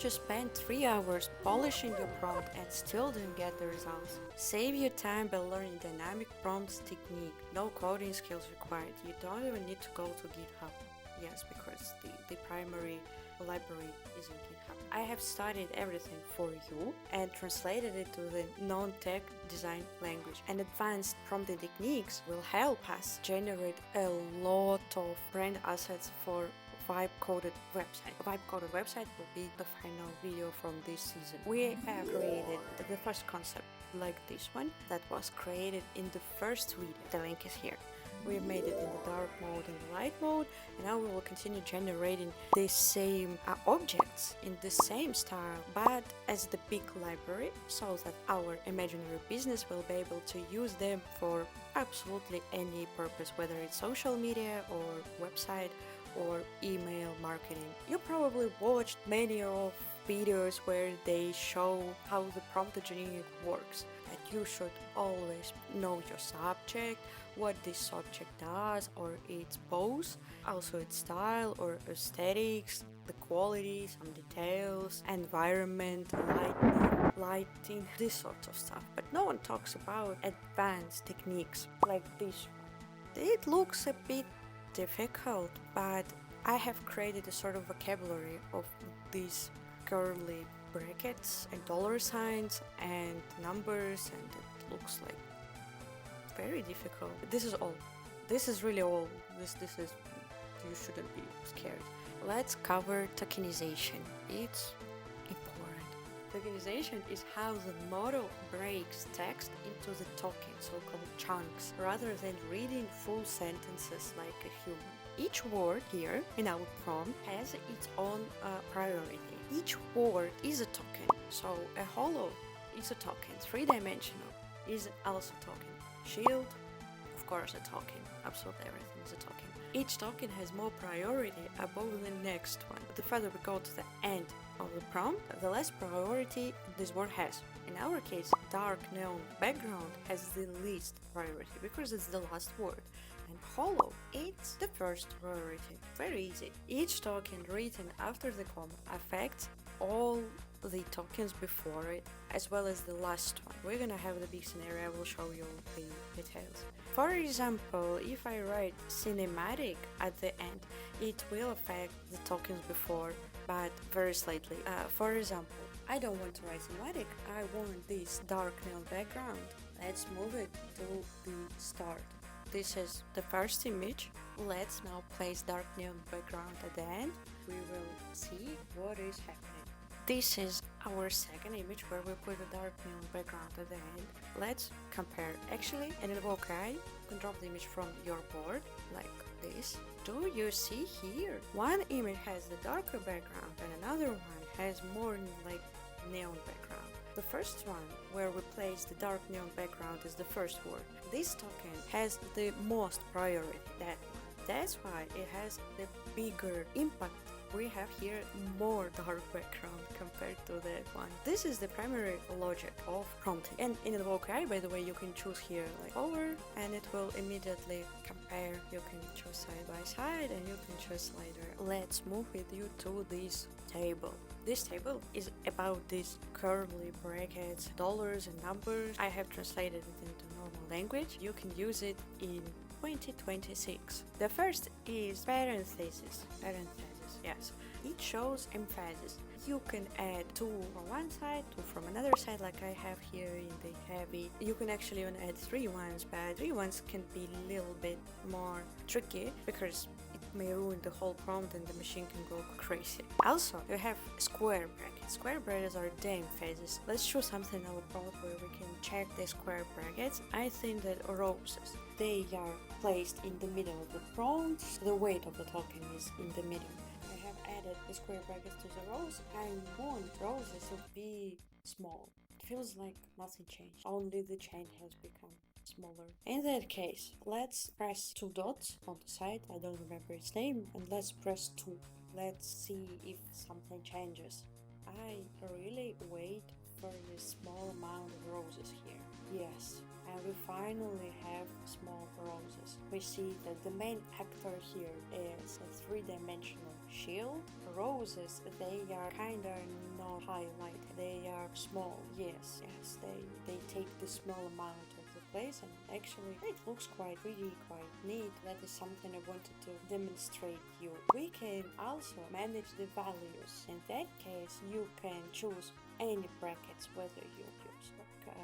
just spent 3 hours polishing your prompt and still didn't get the results. Save your time by learning dynamic prompts technique. No coding skills required. You don't even need to go to GitHub. Yes, because the primary library is in GitHub. I have studied everything for you and translated it to the non-tech design language. And advanced prompting techniques will help us generate a lot of brand assets for vibe-coded website. A vibe-coded website will be the final video from this season. We have created the first concept like this one that was created in the first video. The link is here. We made it in the dark mode and the light mode, and now we will continue generating the same objects in the same style, but as the big library, so that our imaginary business will be able to use them for absolutely any purpose, whether it's social media or website or email marketing. You probably watched many of videos where they show how the prompt engineering works. That you should always know your subject, what this subject does or its pose, also its style or aesthetics, the quality, some details, environment, lighting, this sort of stuff. But no one talks about advanced techniques like this one. It looks a bit difficult, but I have created a sort of vocabulary of these curly brackets and dollar signs and numbers, and it looks like very difficult. This is all. This is really all. This is, you shouldn't be scared. Let's cover tokenization. It's important. Tokenization is how the model breaks text into the token, so-called chunks, rather than reading full sentences like a human. Each word here in our prompt has its own priority. Each word is a token. So a hollow is a token. Three-dimensional is also a token. Shield, of course, a token. Absolutely everything is a token. Each token has more priority above the next one. The further we go to the end of the prompt, the less priority this word has. In our case, dark neon background has the least priority because it's the last word. And hollow, it's the first priority. Very easy. Each token written after the comma affects all the tokens before it, as well as the last one. We're gonna have the big scenario. I will show you the details. For example, if I write cinematic at the end, it will affect the tokens before, but very slightly. For example, I don't want to write cinematic. I want this dark neon background. Let's move it to the start. This is the first image. Let's now place dark neon background at the end. We will see what is happening. This is our second image where we put a dark neon background at the end. Let's compare. Actually, in InvokeAI, you can drop the image from your board like this. Do you see here? One image has the darker background and another one has more like neon background. The first one, where we place the dark neon background, is the first word. This token has the most priority, that one. That's why it has the bigger impact. We have here more dark background compared to that one. This is the primary logic of prompting. And in InvokeAI, by the way, you can choose here like over, and it will immediately compare. You can choose side by side and you can choose slider. Let's move with you to this table. This table is about these curly brackets, dollars and numbers. I have translated it into normal language. You can use it in 2026. The first is parentheses. Yes. It shows emphasis. You can add two from one side, two from another side, like I have here in the heavy. You can actually even add 3 ones, but 3 ones can be a little bit more tricky because it may ruin the whole prompt and the machine can go crazy. Also, you have square brackets. Square brackets are the emphasis. Let's choose something in our prompt where we can check the square brackets. I think that roses, they are placed in the middle of the prompt. The weight of the token is in the middle. Added the square brackets to the rows. I want roses to be small. It feels like nothing changed, only the chain has become smaller. In that case, let's press 2 dots on the side, I don't remember its name, and let's press 2. Let's see if something changes. I really wait for this small amount of roses here. Yes, and we finally have small roses. We see that the main actor here is a 3-dimensional shield. Roses, they are kinda highlight. They are small. Yes, they take the small amount of the place, and actually it looks quite pretty, quite neat. That is something I wanted to demonstrate you. We can also manage the values. In that case, you can choose any brackets, whether you use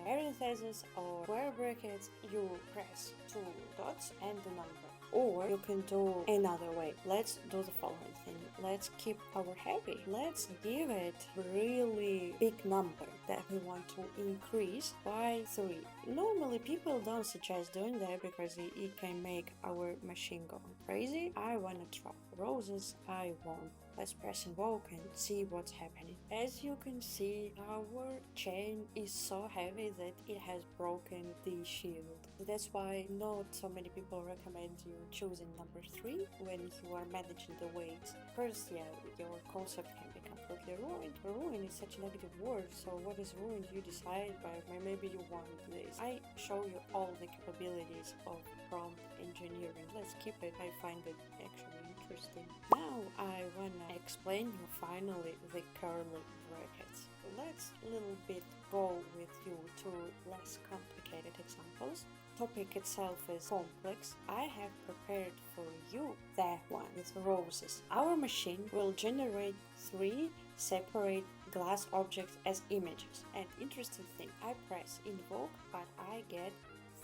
parentheses or square brackets. You press two dots and the number. Or you can do another way. Let's do the following thing. Let's keep our happy. Let's give it a really big number that we want to increase by 3. Normally people don't suggest doing that because it can make our machine go crazy. I wanna try roses. I won't. Let's press invoke and see what's happening. As you can see, our chain is so heavy that it has broken the shield. That's why not so many people recommend you choosing number 3 when you are managing the weights. First, your concept can be completely ruined. Ruin is such a negative word, so what is ruined you decide, but maybe you want this. I show you all the capabilities of prompt engineering. Let's keep it. I find it actually interesting. Now I wanna explain you finally the curly brackets. Let's a little bit go with you to less complicated examples. Topic itself is complex. I have prepared for you that one with roses. Our machine will generate 3 separate glass objects as images. And interesting thing, I press invoke, but I get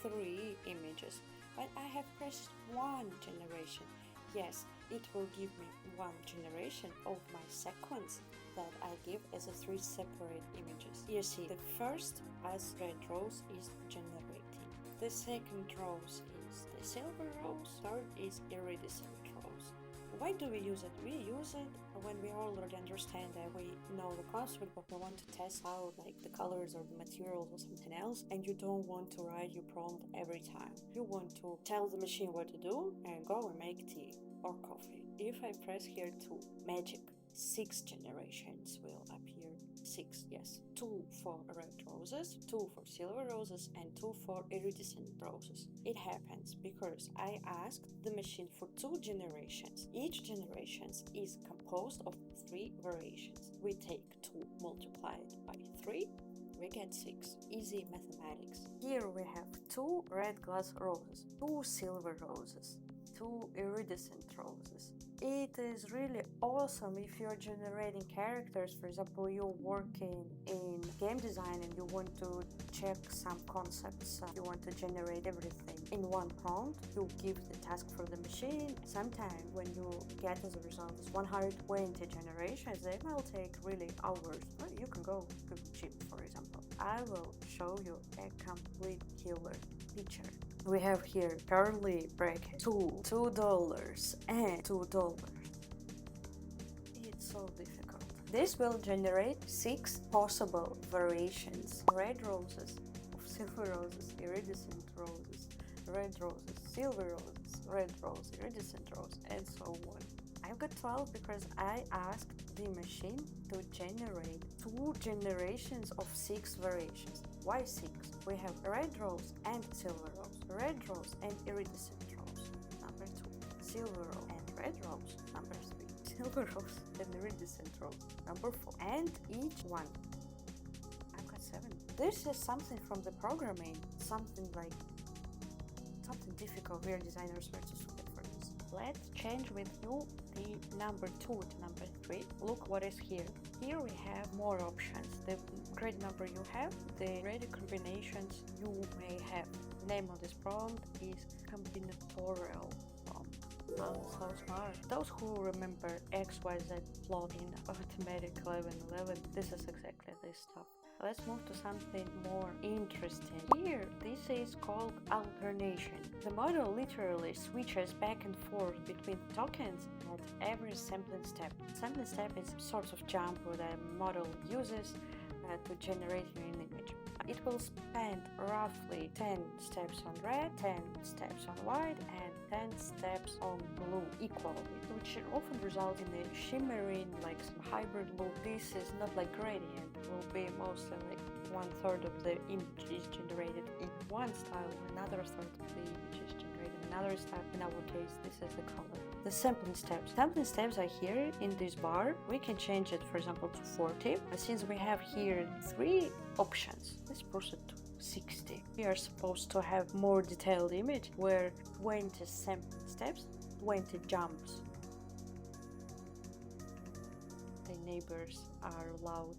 3 images. But I have pressed 1 generation. Yes, it will give me 1 generation of my sequence that I give as a 3 separate images. You see, the first as red rose is generating. The second rose is the silver rose. Third is iridescent rose. Why do we use it? We use it when we already understand that we know the concept, but we want to test out like the colors or the materials or something else, and you don't want to write your prompt every time. You want to tell the machine what to do and go and make tea or coffee. If I press here 2, magic, 6 generations will appear. 6, yes. 2 for red roses, 2 for silver roses, and 2 for iridescent roses. It happens because I asked the machine for 2 generations. Each generation is composed of 3 variations. We take 2 multiplied by 3, we get 6. Easy mathematics. Here we have 2 red glass roses, 2 silver roses, 2 iridescent roses. It is really awesome if you're generating characters. For example, you're working in game design and you want to check some concepts. You want to generate everything in one prompt. You give the task for the machine. Sometimes when you get as a result 120 generations, they will take really hours. But you can go to the gym, for example. I will show you a complete killer feature. We have here curly bracket, $2 and $2. It's so difficult. This will generate 6 possible variations. Red roses, silver roses, iridescent roses, red roses, silver roses, red rose, iridescent rose, and so on. I've got 12 because I asked the machine to generate 2 generations of 6 variations. Why 6? We have red rose and silver rose, red rose and iridescent rose, number 2, silver rose and red rose, number 3, silver rose and iridescent rose, number 4, and each one. I've got 7. This is something from the programming, something difficult. We are designers, we're too stupid for this. Let's change with you the number 2 to number 3. Look what is here. Here we have more options. The great number you have, the ready combinations you may have. Name of this prompt is Combinatorial prompt. I'm so smart. Those who remember XYZ plot in Automatic 1111, this is exactly this stuff. Let's move to something more interesting. Here, this is called Alternation. The model literally switches back and forth between tokens at every sampling step. Sampling step is a sort of jump that a model uses to generate an image. It will spend roughly 10 steps on red, 10 steps on white, and 10 steps on blue equally, which often results in a shimmering, like some hybrid look. This is not like gradient, it will be mostly like 1/3 of the image is generated in one style, another third of the image is generated in another step. In our case, this is the color. The sampling steps. Sampling steps are here in this bar. We can change it, for example, to 40. But since we have here 3 options, let's push it to 60. We are supposed to have more detailed image where 20 sampling steps, 20 jumps. The neighbors are loud.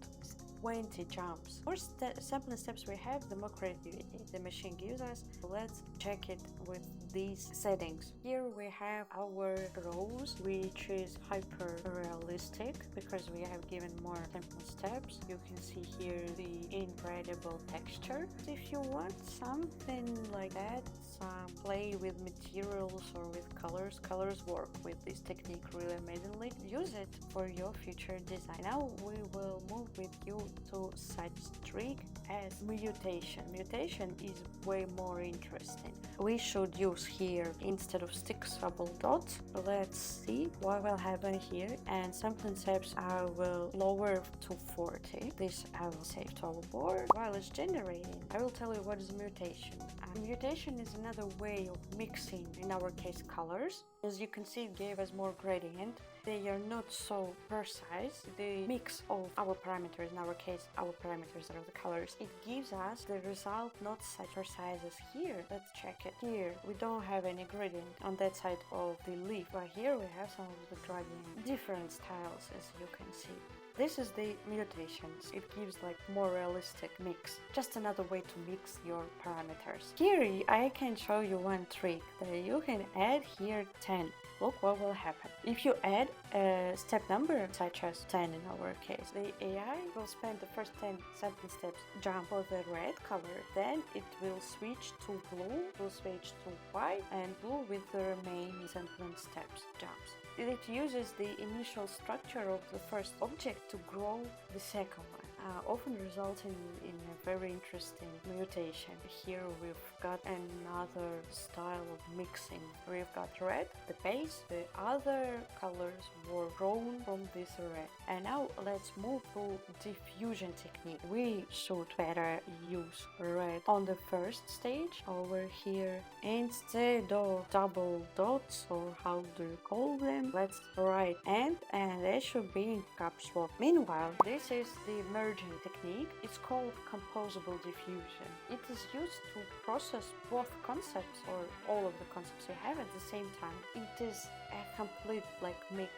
20 jumps. The more sampling steps we have, the more creativity the machine gives us. Let's check it with these settings. Here we have our rows, which is hyper realistic because we have given more sampling steps. You can see here the incredible texture. If you want something like that, some play with materials or with colors work with this technique really amazingly. Use it for your future design. Now we will move with you to such trick as mutation. Mutation is way more interesting. We should use here instead of stickable dots. Let's see what will happen here, and sampling steps I will lower to 40. This I will save to our board. While it's generating, I will tell you what is mutation. Mutation is another way of mixing, in our case, colors. As you can see, it gave us more gradient. They are not so precise. The mix of our parameters, in our case, our parameters are the colors. It gives us the result not such precise as here. Let's check it. Here, we don't have any gradient on that side of the leaf, but here we have some of the gradient. Different styles, as you can see. This is the mutations. It gives like more realistic mix. Just another way to mix your parameters. Here I can show you one trick that you can add here 10. Look what will happen. If you add a step number such as 10 in our case, the AI will spend the first 10 sampling steps jump for the red color, then it will switch to blue, will switch to white, and blue with the remaining sampling steps jumps. It uses the initial structure of the first object to grow the second one, often resulting in a very interesting mutation. Here we've got another style of mixing. We've got red, the base, the other colors were grown from this red. And now let's move to diffusion technique. We should better use red on the first stage over here instead of double dots, or how do you call them? Let's write and they should be in caps lock. Meanwhile, this is the merging technique. It's called Composable Diffusion. It is used to process both concepts, or all of the concepts you have at the same time. It is a complete mix.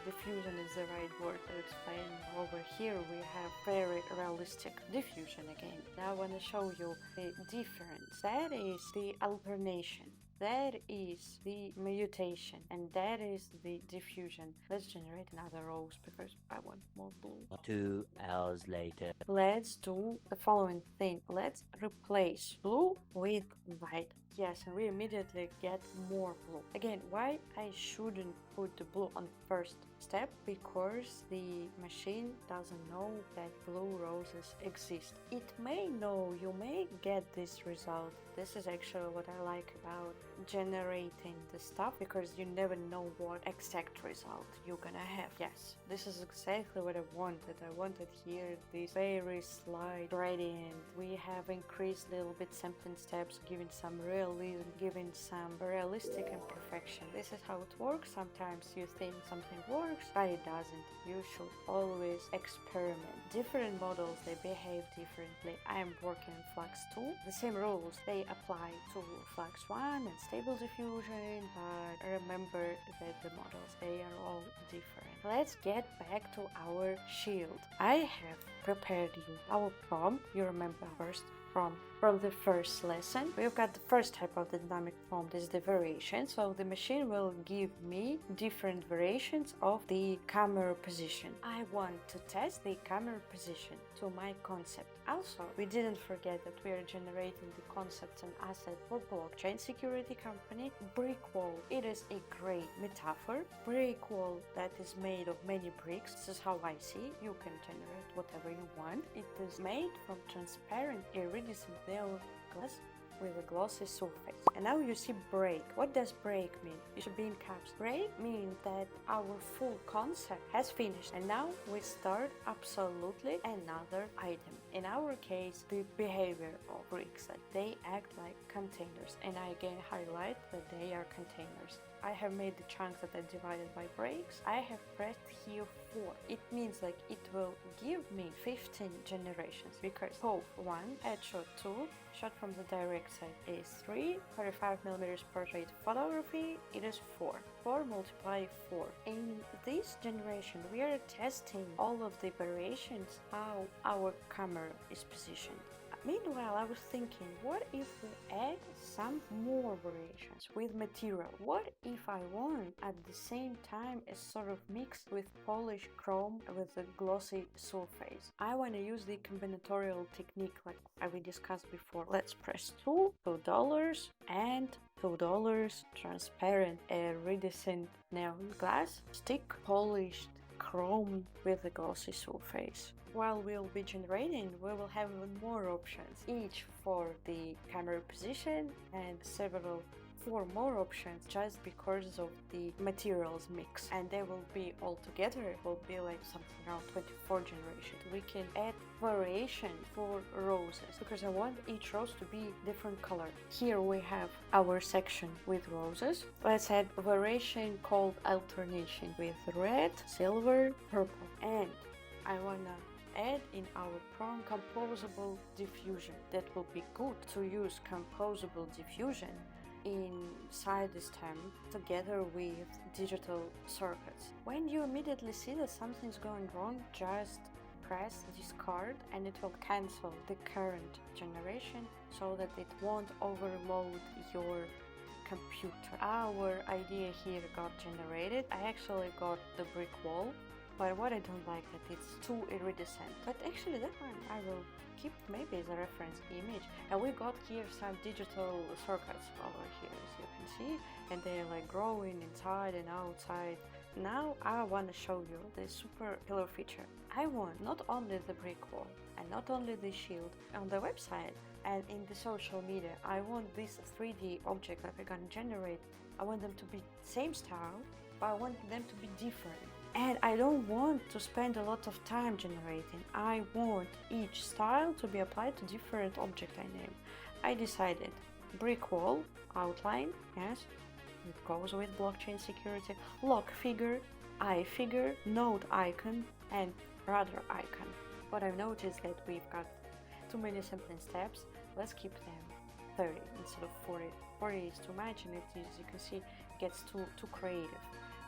Diffusion is the right word to explain. Over here we have very realistic diffusion again. Now I want to show you the difference. That is the alternation. That is the mutation, and that is the diffusion. Let's generate another rows because I want more blue. 2 hours later. Let's do the following thing. Let's replace blue with white. Yes, and we immediately get more blue. Again, why I shouldn't put the blue on first step? Because the machine doesn't know that blue roses exist. It may know, you may get this result. This is actually what I like about generating the stuff, because you never know what exact result you're gonna have. Yes, this is exactly what I wanted. I wanted here this very slight gradient. We have increased a little bit sampling steps, giving some realism, giving some realistic imperfection. This is how it works. Sometimes you think something works, but it doesn't. You should always experiment. Different models, they behave differently. I am working in Flux 2. The same rules, they apply to Flux 1 and Stable Diffusion, but remember that the models, they are all different. Let's get back to our shield. I have prepared you our prompt. You remember first prompt from the first lesson. We've got the first type of the dynamic prompt is the variation. So the machine will give me different variations of the camera position. I want to test the camera position to my concept. Also, we didn't forget that we are generating the concepts and assets for blockchain security company. Brick wall, it is a great metaphor. Brick wall that is made of many bricks. This is how I see. You can generate whatever you want. It is made from transparent iridescent glass with a glossy surface. And now you see break. What does break mean? It should be in caps. Break means that our full concept has finished and now we start absolutely another item. In our case, the behavior of bricks, that they act like containers, and I again highlight that they are containers. I have made the chunks that are divided by breaks. I have pressed here 4. It means like it will give me 15 generations because POV 1, headshot 2, shot from the direct side is 3, 45mm portrait photography, it is 4. 4 multiply 4. In this generation, we are testing all of the variations, how our camera is positioned. Meanwhile, I was thinking, what if we add some more variations with material? What if I want at the same time a sort of mix with polished chrome with a glossy surface? I want to use the combinatorial technique like we discussed before. Let's press $2 and $2 transparent iridescent neon glass stick polished chrome with a glossy surface. While we'll be generating, we will have even more options, each for the camera position and 4 more options just because of the materials mix, and they will be all together, will be like something around 24 generations. We can add variation for roses because I want each rose to be different color. Here we have our section with roses. Let's add a variation called Alternation with red, silver, purple, and I wanna add in our prompt Composable Diffusion. That will be good to use Composable Diffusion inside the stem together with digital circuits. When you immediately see that something's going wrong, just press discard and it will cancel the current generation so that it won't overload your computer. Our idea here got generated. I actually got the brick wall, but what I don't like that it's too iridescent. But actually that one I will keep maybe as a reference image. And we got here some digital circuits over here, as you can see, and they're like growing inside and outside. Now I want to show you the super killer feature. I want not only the brick wall and not only the shield on the website and in the social media. I want this 3D object that we're gonna generate. I want them to be same style, but I want them to be different. And I don't want to spend a lot of time generating. I want each style to be applied to different object I name. I decided brick wall, outline, yes, it goes with blockchain security, lock figure, eye figure, node icon, and rudder icon. What I've noticed that we've got too many sampling steps. Let's keep them 30 instead of 40. 40 is too much, and it, as you can see, gets too creative.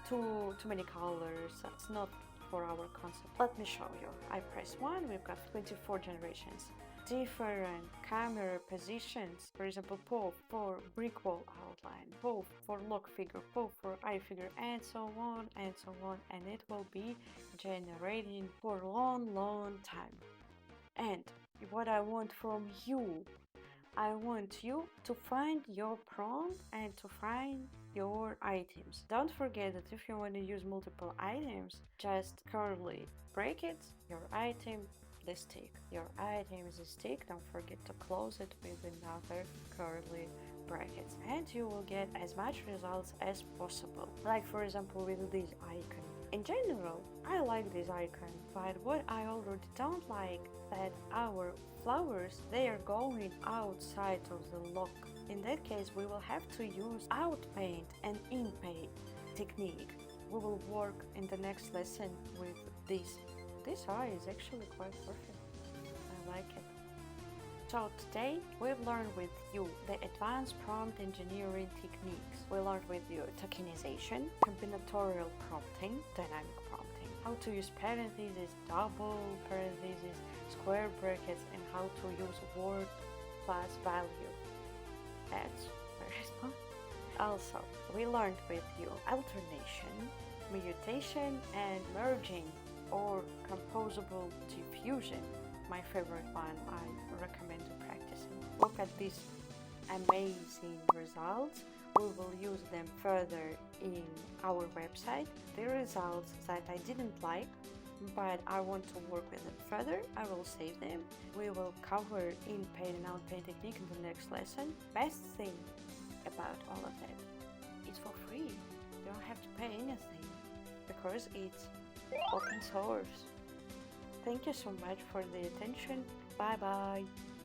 Too many colors. That's not for our concept. Let me show you. I press 1, we've got 24 generations. Different camera positions, for example, POV for brick wall outline, POV for lock figure, POV for eye figure, and so on and so on, and it will be generating for a long time. And what I want from you, I want you to find your prompt and to find your items. Don't forget that if you want to use multiple items, just curly brackets, your item, the stick. Your item is a stick, don't forget to close it with another curly brackets, and you will get as much results as possible. Like for example with this icon. In general, I like this icon, but what I already don't like that our flowers, they are going outside of the lock. In that case, we will have to use outpaint and inpaint technique. We will work in the next lesson with this. This eye is actually quite perfect. I like it. So today we've learned with you the advanced prompt engineering techniques. We learned with you tokenization, combinatorial prompting, dynamic prompting, how to use parentheses, double parentheses, square brackets, and how to use word plus value. That's very fun. Also, we learned with you alternation, mutation, and merging or composable diffusion. My favorite one, I recommend to practicing. Look at these amazing results. We will use them further in our website. The results that I didn't like, but I want to work with them further, I will save them. We will cover in-paint and out-paint technique in the next lesson. Best thing about all of that, it's for free. You don't have to pay anything because it's open source. Thank you so much for the attention. Bye bye.